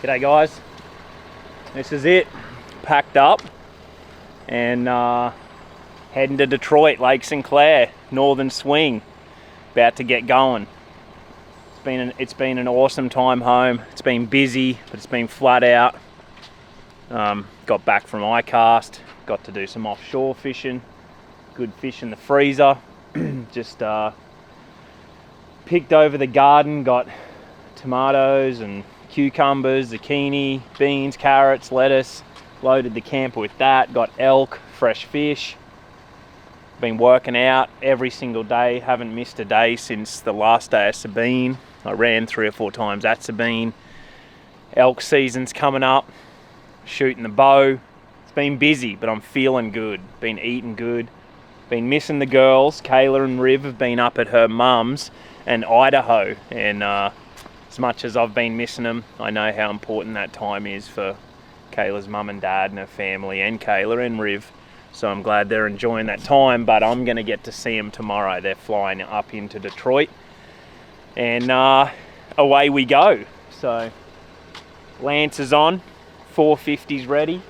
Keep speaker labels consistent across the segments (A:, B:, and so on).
A: G'day guys, this is it, packed up and heading to Detroit, Lake St Clair, northern swing, about to get going. It's been an awesome time home. It's been busy, but it's been flat out. Got back from iCast, got to do some offshore fishing, good fish in the freezer. Just picked over the garden, got tomatoes and cucumbers, zucchini, beans, carrots, lettuce, loaded the camper with that, got elk, fresh fish. Been working out every single day, haven't missed a day since the last day of Sabine. I ran 3 or 4 times at Sabine. Elk season's coming up, shooting the bow. It's been busy, but I'm feeling good, been eating good. Been missing the girls. Kayla and Riv have been up at her mum's in Idaho, and as much as I've been missing them, I know how important that time is for Kayla's mum and dad and her family, and Kayla and Riv. So I'm glad they're enjoying that time, but I'm going to get to see them tomorrow. They're flying up into Detroit, and away we go. So Lance is on, 450's ready,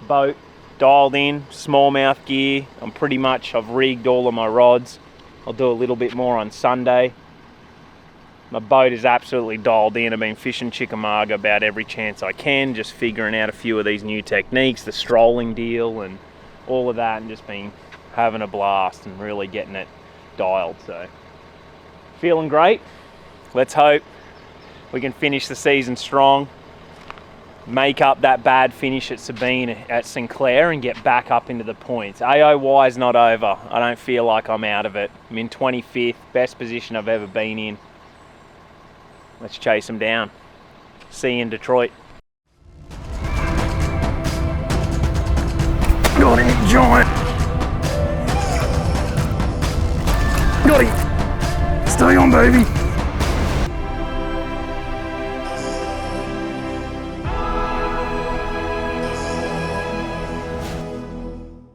A: boat dialed in, smallmouth gear. I've rigged all of my rods. I'll do a little bit more on Sunday. My boat is absolutely dialed in. I've been fishing Chickamauga about every chance I can, just figuring out a few of these new techniques, the strolling deal and all of that, and just been having a blast and really getting it dialed. So feeling great. Let's hope we can finish the season strong, make up that bad finish at Sabine at St Clair, and get back up into the points. AOY's not over. I don't feel like I'm out of it. I'm in 25th, best position I've ever been in. Let's chase them down. See you in Detroit. Got him, giant. Got him. Stay on, baby.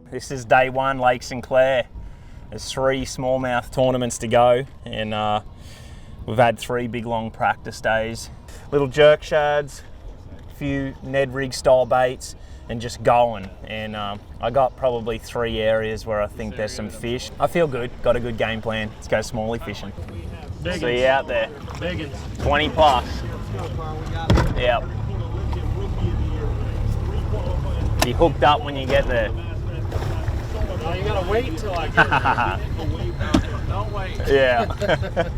A: This is day 1, Lake St Clair. There's 3 smallmouth tournaments to go, and we've had 3 big long practice days. Little jerk shads, a few Ned rig style baits, and just going. And I got probably 3 areas where I think there's some fish. I feel good, got a good game plan. Let's go smallie fishing.
B: Biggins.
A: See you out there.
B: Biggins.
A: 20 plus. Yep. Be hooked up when you get there.
B: Oh, you gotta wait until I get Don't wait.
A: Yeah.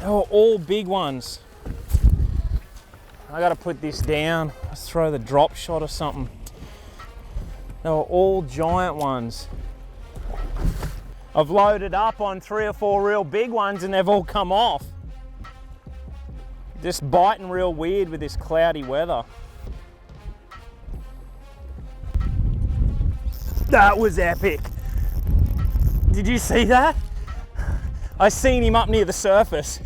A: They were all big ones. I gotta put this down. Let's throw the drop shot or something. They were all giant ones. I've loaded up on 3 or 4 real big ones and they've all come off. Just biting real weird with this cloudy weather. That was epic. Did you see that? I seen him up near the surface.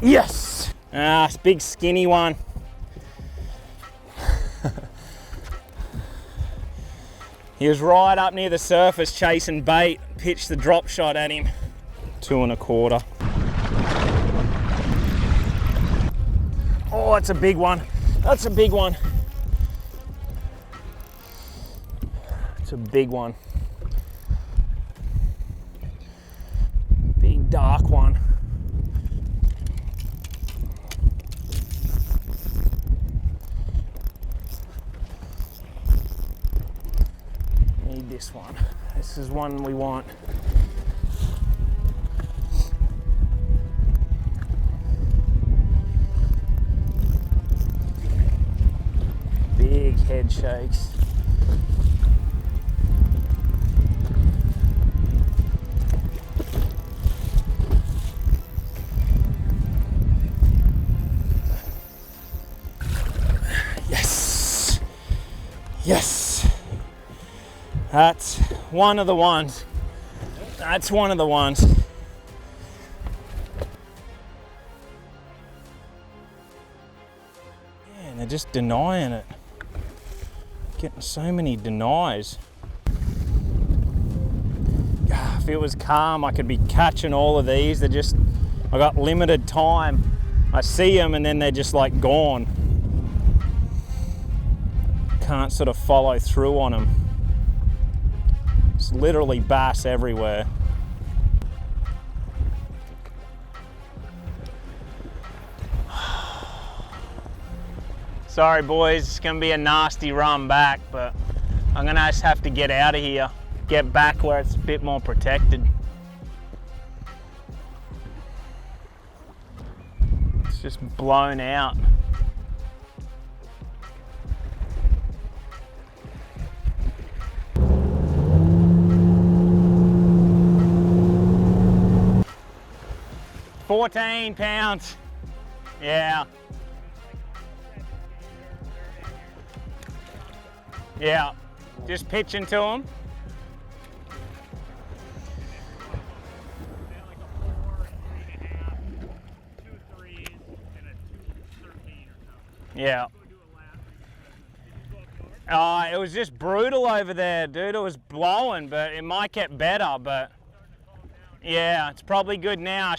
A: Yes! Ah, it's a big skinny one. He was right up near the surface chasing bait. Pitched the drop shot at him. 2 1/4. Oh, that's a big one. That's a big one. It's a big one. Big dark one. this one. This is one we want. Big head shakes. Yes! Yes! That's one of the ones. That's one of the ones. Yeah, and they're just denying it. Getting so many denies. If it was calm, I could be catching all of these. They're just, I got limited time. I see them and then they're just like gone. Can't sort of follow through on them. It's literally bass everywhere. Sorry boys, it's gonna be a nasty run back, but I'm gonna just have to get out of here, get back where it's a bit more protected. It's just blown out. £14. Yeah. Yeah. Just pitching to them.
B: Like a 4, 3.5, 2 3s, and a 2 13 or something.
A: Yeah. It was just brutal over there, dude. It was blowing, but it might get better, but yeah, it's probably good now.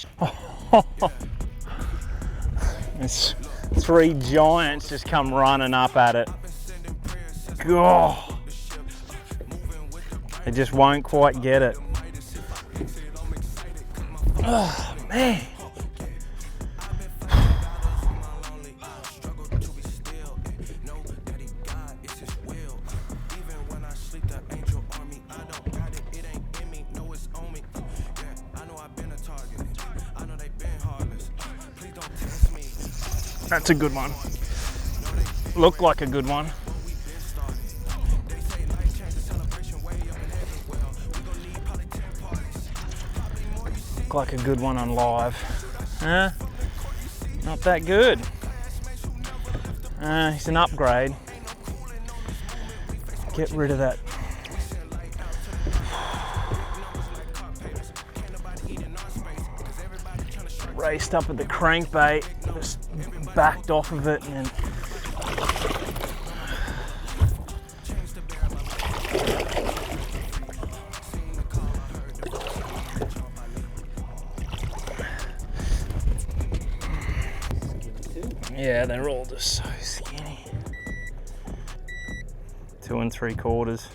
A: It's 3 giants just come running up at it. God. They just won't quite get it. Oh, man. That's a good one. Looked like a good one. Looked like a good one on live. Not that good. It's an upgrade. Get rid of that. Raced up at the crankbait, just backed off of it and then yeah, they're all just so skinny. 2 3/4.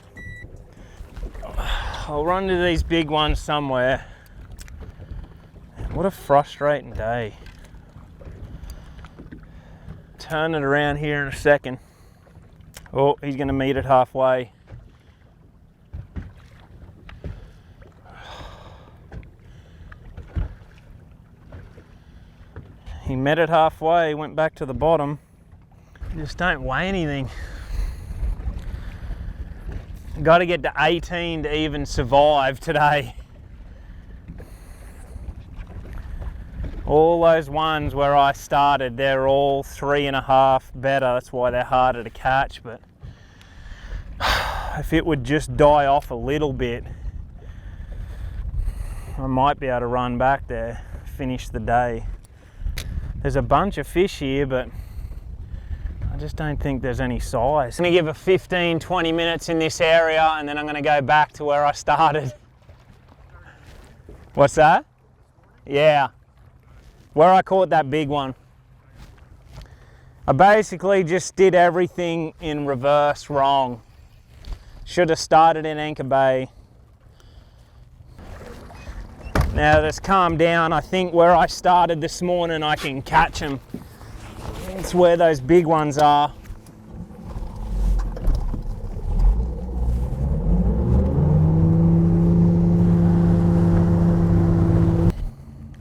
A: I'll run to these big ones somewhere. What a frustrating day. Turn it around here in a second. Oh, he's gonna meet it halfway. He met it halfway, went back to the bottom. Just don't weigh anything. Got to get to 18 to even survive today. All those ones where I started, they're all 3.5 better. That's why they're harder to catch. But if it would just die off a little bit, I might be able to run back there, finish the day. There's a bunch of fish here, but I just don't think there's any size. I'm gonna give it 15, 20 minutes in this area and then I'm gonna go back to where I started. What's that? Yeah. Where I caught that big one. I basically just did everything in reverse wrong. Should have started in Anchor Bay. Now that's calmed down. I think where I started this morning I can catch them. It's where those big ones are.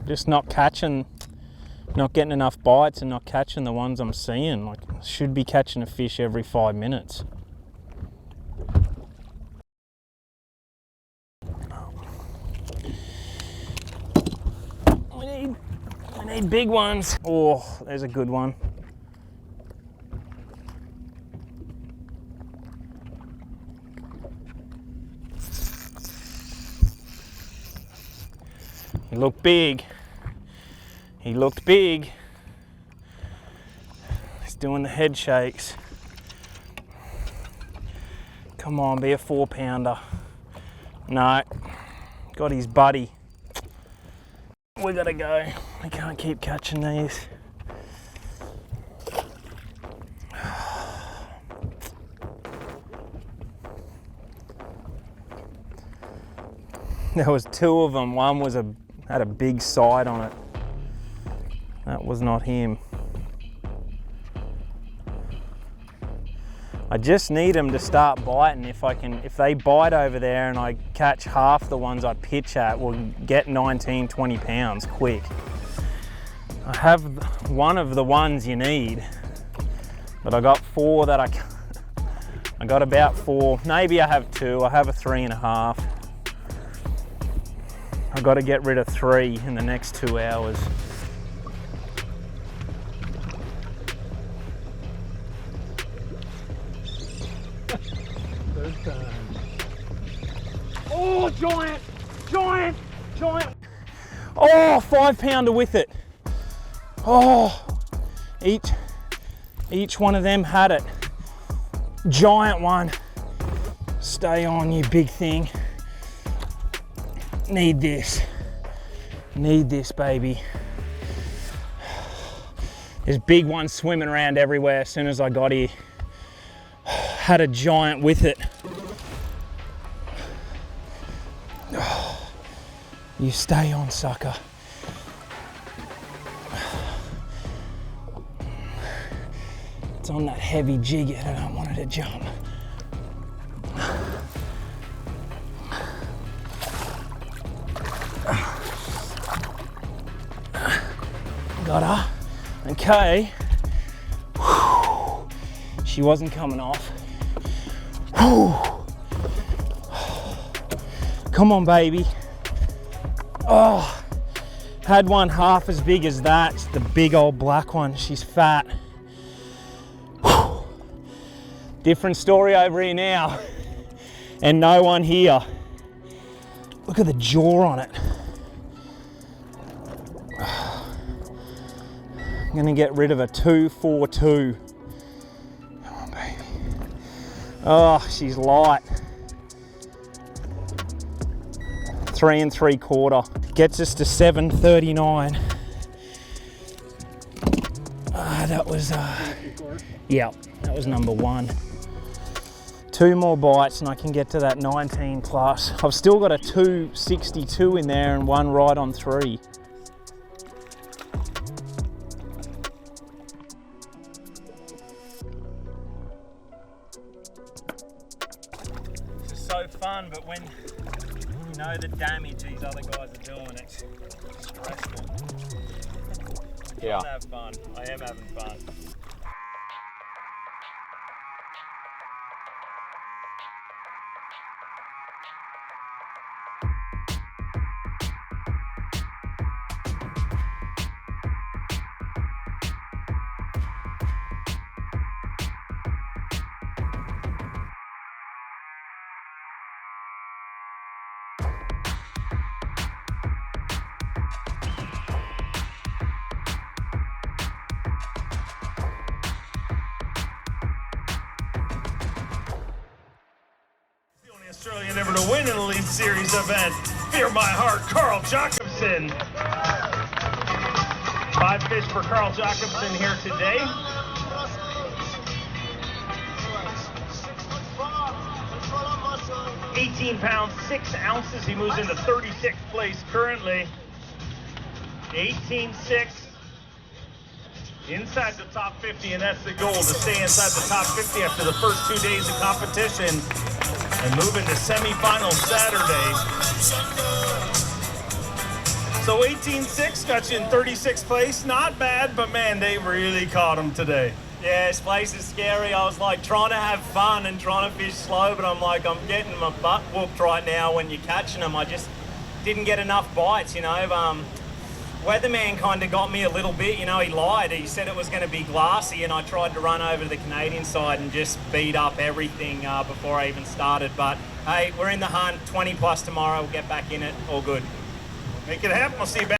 C: just not catching, not getting enough bites and not catching the ones I'm seeing. Like, should be catching a fish every 5 minutes. We need big ones. Oh, there's a good one. He looked big. He looked big. He's doing the head shakes. Come on, be a 4-pounder. No, got his buddy. We gotta go. We can't keep catching these. There was 2 of them. One was had a big side on it. That was not him. I just need them to start biting. If they bite over there and I catch half the ones I pitch at, we'll get 19, 20 pounds quick. I have one of the ones you need, but I got 4 that I got about 4. Maybe I have 2. I have a 3.5. I got to get rid of 3 in the next 2 hours. Oh, giant, giant, giant. Oh, 5-pounder with it. Oh, each one of them had it. Giant one. Stay on, you big thing. Need this. Need this, baby. There's big ones swimming around everywhere as soon as I got here. Had a giant with it. You stay on, sucker. It's on that heavy jig yet. I don't want it to jump. Got her. Okay. She wasn't coming off. Come on, baby. Oh, had one half as big as that. It's the big old black one. She's fat. Different story over here now. And no one here. Look at the jaw on it. I'm gonna get rid of a 242. Come on, baby. Oh, she's light. 3 3/4. Gets us to 739. That was, yeah, that was number 1. 2 more bites and I can get to that 19 plus. I've still got a 262 in there and one right on 3. This is so fun, but when you know the damage these other guys are doing, it's stressful.
A: Yeah.
C: Have fun. I am having fun.
B: Australian ever to win an Elite Series event. Fear my heart, Carl Jacobson. 5 fish for Carl Jacobson here today. 18 pounds, 6 ounces. He moves into 36th place currently. 18.6. Inside the top 50, and that's the goal, to stay inside the top 50 after the first 2 days of competition and move into semifinals Saturday.
D: So 18.6 got you in 36th place. Not bad, but man, they really caught him today.
E: Yeah, this place is scary. I was like trying to have fun and trying to fish slow, but I'm like, I'm getting my butt whooped right now when you're catching them. I just didn't get enough bites, you know. Weatherman kind of got me a little bit, you know, he lied. He said it was going to be glassy, and I tried to run over to the Canadian side and just beat up everything before I even started. But hey, we're in the hunt, 20 plus tomorrow, we'll get back in it, all good.
D: Make it happen. We'll see you back.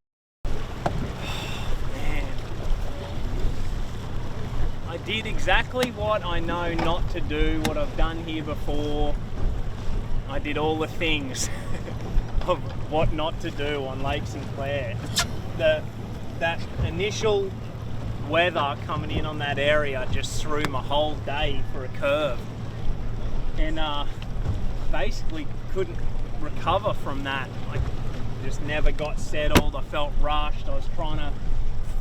A: I did exactly what I know not to do, what I've done here before. I did all the things of what not to do on Lake St Clair. That initial weather coming in on that area just threw my whole day for a curve, and basically couldn't recover from that. I just never got settled. I felt rushed. I was trying to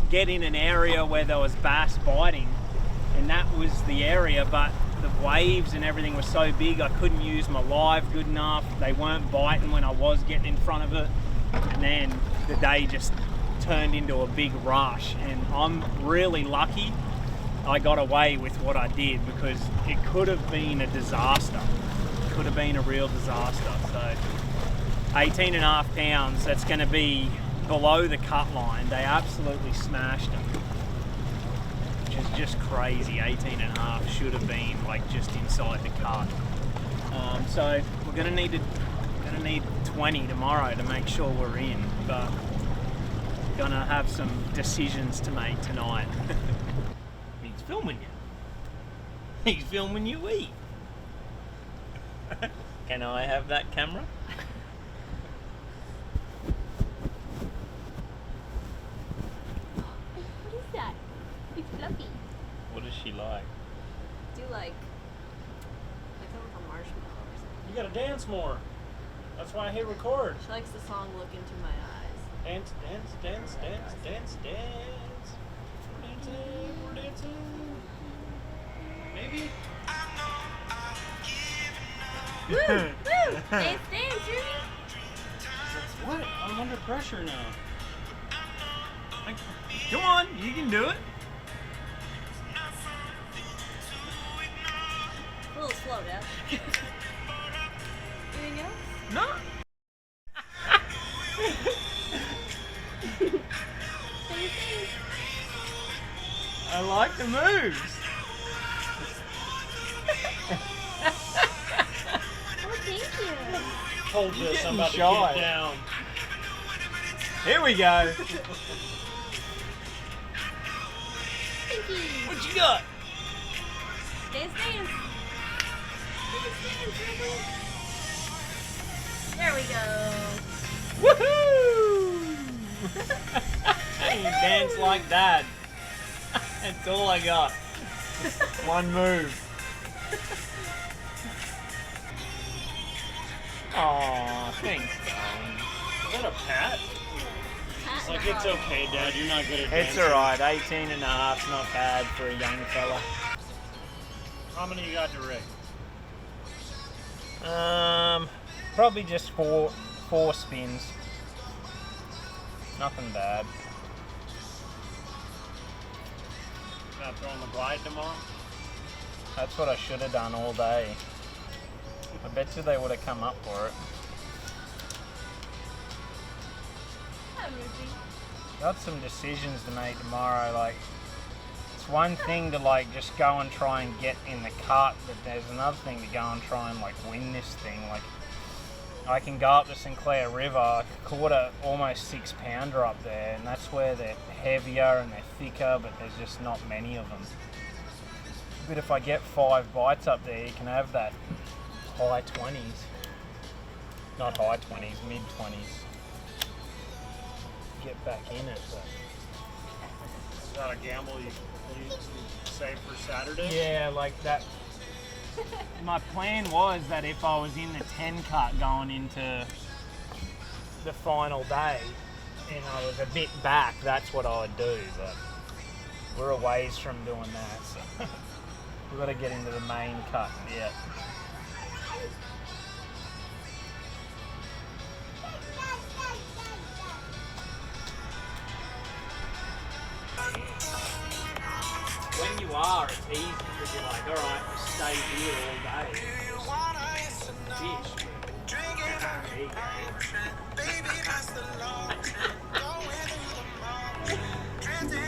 A: get in an area where there was bass biting, and that was the area, but the waves and everything was so big I couldn't use my live good enough. They weren't biting when I was getting in front of it, and then the day just turned into a big rush. And I'm really lucky I got away with what I did, because it could have been a disaster. It could have been a real disaster. So 18.5 pounds, that's going to be below the cut line. They absolutely smashed them, which is just crazy. 18.5 should have been like just inside the cut. So we're going to need 20 tomorrow to make sure we're in, but gonna have some decisions to make tonight. He's filming you. He's filming you eat. Can I have that camera?
F: What is that? It's fluffy.
A: What does she like?
F: Do like a marshmallow or something.
A: You gotta dance more. That's why I hit record.
F: She likes the song Look Into My Eyes.
A: Dance, dance, dance, dance, dance, dance. We're dancing, we're dancing. Maybe.
F: Woo! Woo! Dance, dance, Ruby!
A: What? I'm under pressure now. Come on, you can do it.
F: A little slow, Dad. Anything else?
A: No. I like the moves.
F: Oh, thank you.
A: Hold this, I'm about to get down. Here we go.
F: Thank you.
A: What you got?
F: Dance, dance. Dance, dance, Ruby. There we go.
A: Woohoo! You dance like that. That's all I got. One move. Aw, thanks, darling. Is that a pat?
F: Pat
B: Like,
F: and a
B: it's
F: hug.
B: okay, Dad. You're not good at
A: It's
B: dancing.
A: alright. 18.5's not bad for a young fella.
B: How many you got to rig?
A: Probably just four spins. Nothing bad.
B: Not throwing the glide tomorrow?
A: That's what I should have done all day. I bet you they would have come up for it.
F: Hi, Ruby.
A: Got some decisions to make tomorrow. Like, it's one thing to like just go and try and get in the cut, but there's another thing to go and try and like win this thing. Like, I can go up the St Clair River. I caught a almost 6 pounder up there, and that's where they're heavier and they're thicker, but there's just not many of them. But if I get 5 bites up there, you can have that high 20s. Not high 20s, mid 20s. Get back in it. But
B: Is that a gamble you save for Saturday?
A: yeah, like that. My plan was that if I was in the 10 cut going into the final day and I was a bit back, that's what I would do, but we're a ways from doing that, so we've got to get into the main cut yet. easy because you're like, all right, stay here all day. Fish. There you go.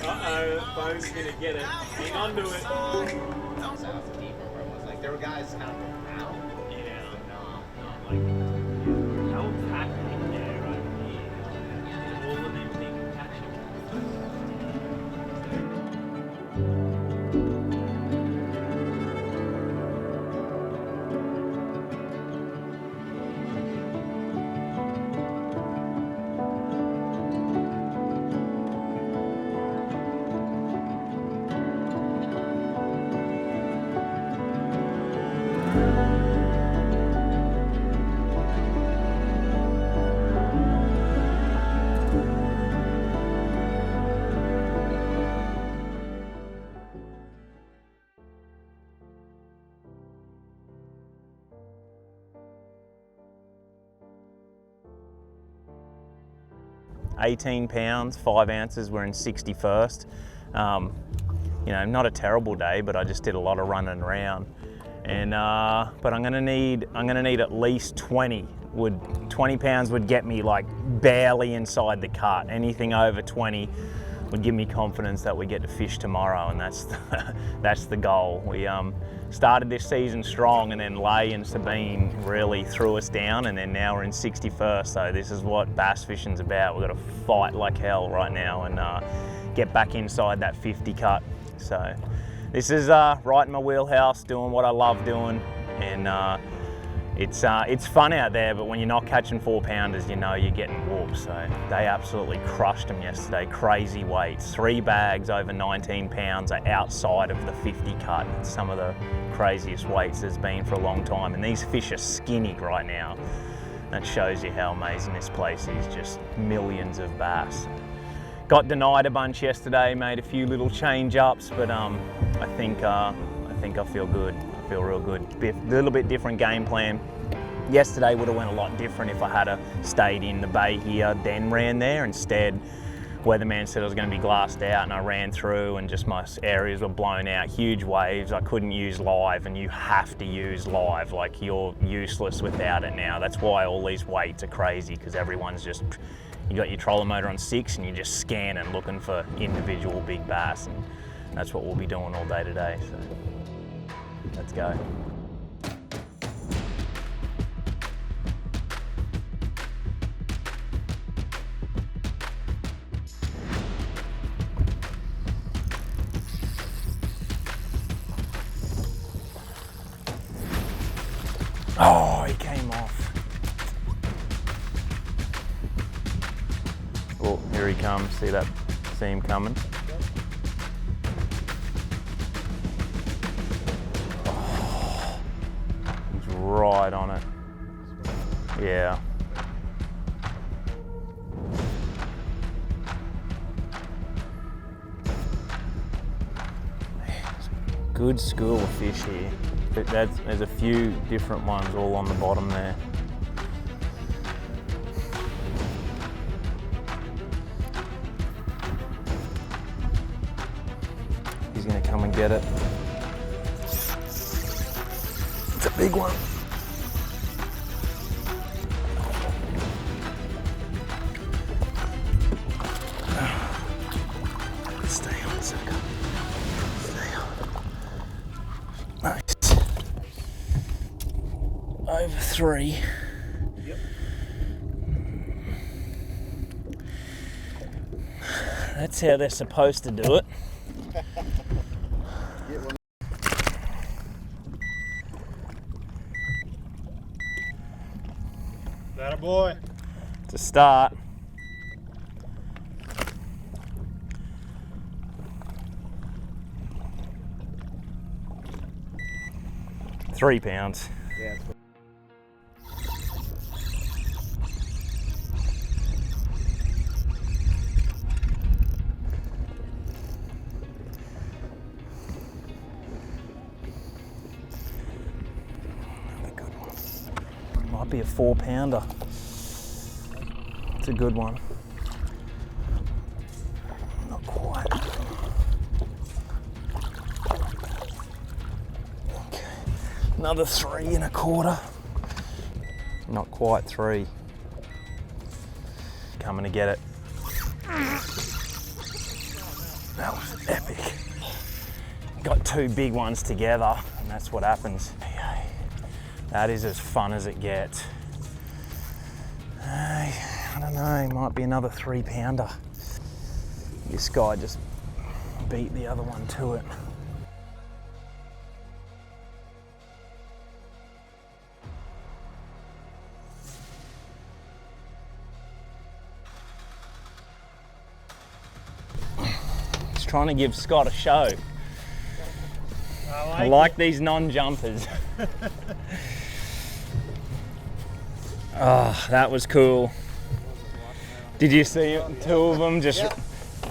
A: Uh-oh, Bone's gonna get it. Hang on to it.
G: Like there were guys kind of around.
A: Yeah, not like how packing there over here. All of them things catching.
C: 18 pounds, 5 ounces, we're in 61st. You know, not a terrible day, but I just did a lot of running around. And but I'm gonna need at least 20. 20 pounds would get me like barely inside the cut. Anything over 20 would give me confidence that we get to fish tomorrow, and that's the goal. We started this season strong, and then Lay and Sabine really threw us down, and then now we're in 61st. So this is what bass fishing's about. We've got to fight like hell right now and get back inside that 50 cut. So this is right in my wheelhouse, doing what I love doing, and it's fun out there, but when you're not catching 4-pounders, you know you're getting whooped. So they absolutely crushed them yesterday. Crazy weights. 3 bags over 19 pounds are outside of the 50 cut. It's some of the craziest weights there's been for a long time. And these fish are skinny right now. That shows you how amazing this place is. Just millions of bass. Got denied a bunch yesterday, made a few little change ups, but I think I feel good. Feel real good. A little bit different game plan. Yesterday would have went a lot different if I had stayed in the bay here, then ran there. Instead, weatherman said I was going to be glassed out, and I ran through, and just my areas were blown out. Huge waves. I couldn't use live, and you have to use live. Like, you're useless without it now. That's why all these weights are crazy, because everyone's just, you got your trolling motor on 6, and you're just scanning, looking for individual big bass, and that's what we'll be doing all day today. So. Let's go. Oh, he came off. Oh, here he comes. See him coming? Right on it. Yeah. Good school of fish here. There's a few different ones all on the bottom there. He's gonna come and get it. It's a big one. Stay on, sucker. Stay on. Nice. Over 3. Yep. That's how they're supposed to do it.
G: That a boy.
C: To start. £3.
G: Yeah.
C: Another good one. Might be a 4-pounder. It's a good one. Not quite. Another 3 1/4. Not quite 3. Coming to get it. That was epic. Got 2 big ones together, and that's what happens. That is as fun as it gets. I don't know, might be another 3 pounder. This guy just beat the other one to it. Just trying to give Scott a show. I like these non-jumpers. Oh, that was cool. Did you see it? 2 of them just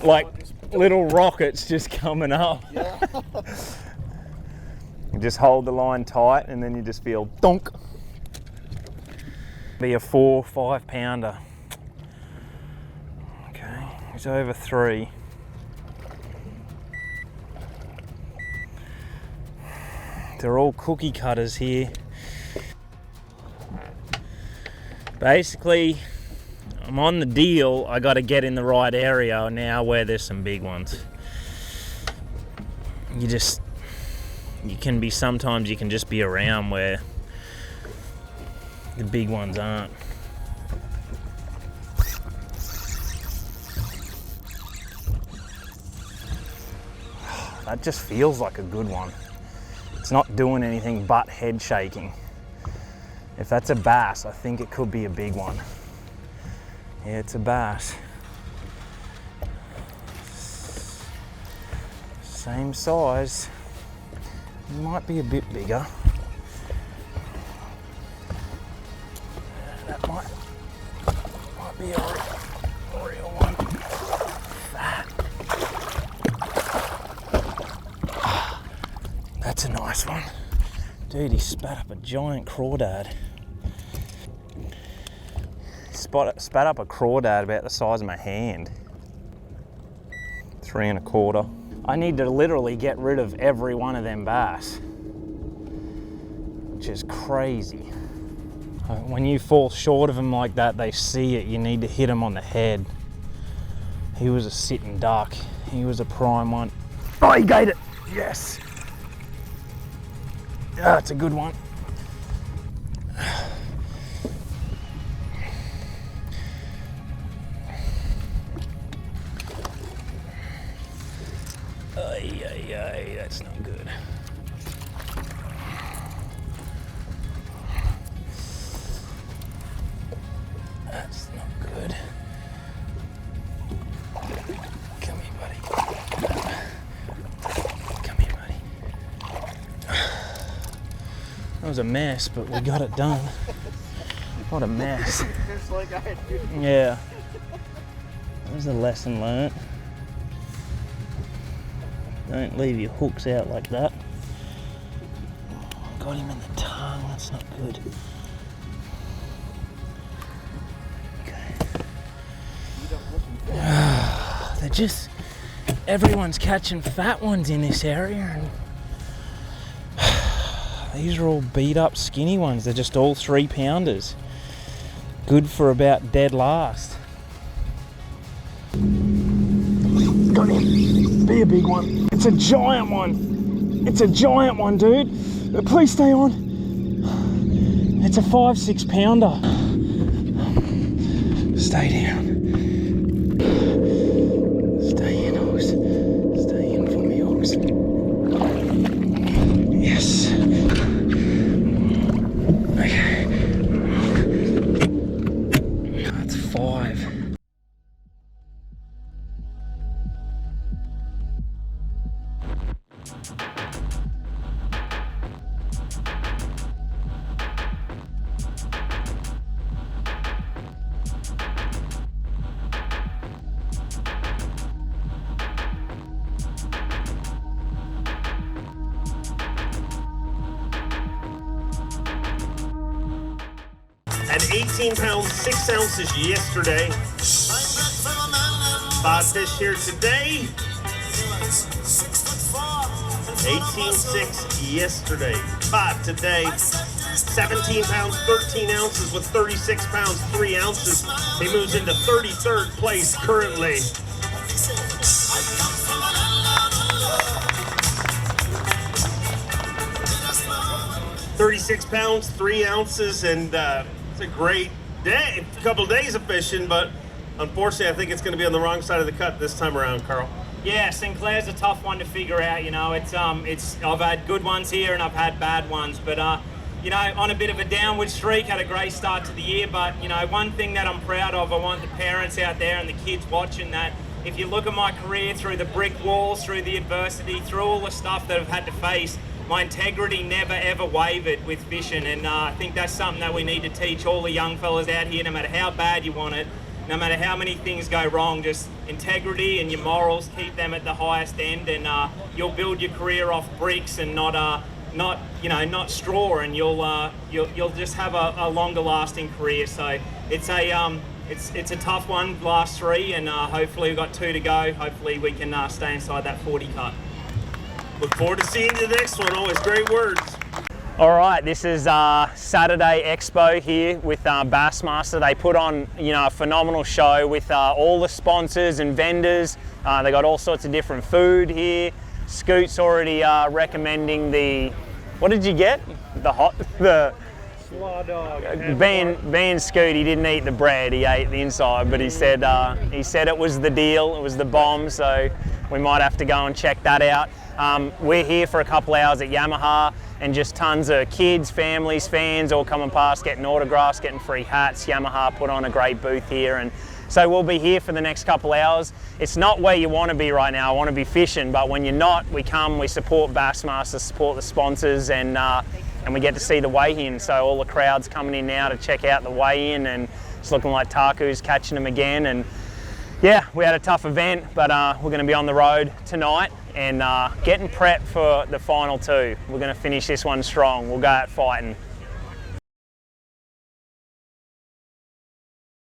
C: like little rockets just coming up.
G: Yeah.
C: You just hold the line tight and then you just feel donk. Be a 4 5 pounder. Okay, it's over 3. They're all cookie cutters here. Basically, I'm on the deal. I got to get in the right area now where there's some big ones. Sometimes you can just be around where the big ones aren't. That just feels like a good one. It's not doing anything but head shaking. If that's a bass, I think it could be a big one. Yeah, it's a bass. Same size. It might be a bit bigger. That might be a real one. Fat. That's a nice one. Dude, he spat up a giant crawdad. Spat up a crawdad about the size of my hand. 3 1/4. I need to literally get rid of every one of them bass, which is crazy. When you fall short of them like that, they see it. You need to hit them on the head. He was a sitting duck. He was a prime one. Oh, he got it. Yes. Ah, it's a good one. Ay, that's not good. That's not good. Come here, buddy. Come here, buddy. That was a mess, but we got it done. What a mess.
G: Just like I do.
C: Yeah. That was a lesson learnt. Don't leave your hooks out like that. Got him in the tongue, that's not good. Okay. They're just, everyone's catching fat ones in this area, and these are all beat up skinny ones. They're just all 3 pounders. Good for about dead last. Got him. Be a big one. It's a giant one. It's a giant one, dude. Please stay on. It's a 5 6 pounder. Stay down. Stay in, Hawks. Stay in for me, Hawks. Yes. Okay. That's 5.
D: At 18 pounds, 6 ounces yesterday. Spot fish here today.
H: 18.6 yesterday. But today, 17 pounds, 13 ounces with 36 pounds, 3 ounces. He moves into 33rd place currently. 36 pounds, 3 ounces, and it's a great day. A couple of days of fishing, but unfortunately, I think it's going to be on the wrong side of the cut this time around, Carl.
E: Yeah, St Clair's a tough one to figure out. You know, it's I've had good ones here and I've had bad ones, but you know, on a bit of a downward streak, had a great start to the year. But you know, one thing that I'm proud of, I want the parents out there and the kids watching that. If you look at my career through the brick walls, through the adversity, through all the stuff that I've had to face, my integrity never ever wavered with fishing, and I think that's something that we need to teach all the young fellas out here. No matter how bad you want it, no matter how many things go wrong, just integrity and your morals, keep them at the highest end, and you'll build your career off bricks and not straw, and you'll just have a longer lasting career. So it's a tough one, last 3, and hopefully we've got 2 to go. Hopefully we can stay inside that 40 cut.
H: Look forward to seeing you the next one. Always great words.
C: All right, this is Saturday Expo here with Bassmaster. They put on, you know, a phenomenal show with all the sponsors and vendors. They got all sorts of different food here. Scoot's already recommending the, what did you get? The
B: Slaw dog.
C: being Scoot, he didn't eat the bread, he ate the inside, but he said it was the deal, it was the bomb, so we might have to go and check that out. We're here for a couple hours at Yamaha, and just tons of kids, families, fans all coming past, getting autographs, getting free hats. Yamaha put on a great booth here, and so we'll be here for the next couple hours. It's not where you want to be right now. I want to be fishing, but when you're not, we come, we support Bassmaster, support the sponsors, and we get to see the weigh-in. So all the crowd's coming in now to check out the weigh-in, and it's looking like Taku's catching them again. And yeah, we had a tough event, but we're going to be on the road tonight and getting prepped for the final 2. We're going to finish this one strong. We'll go out fighting.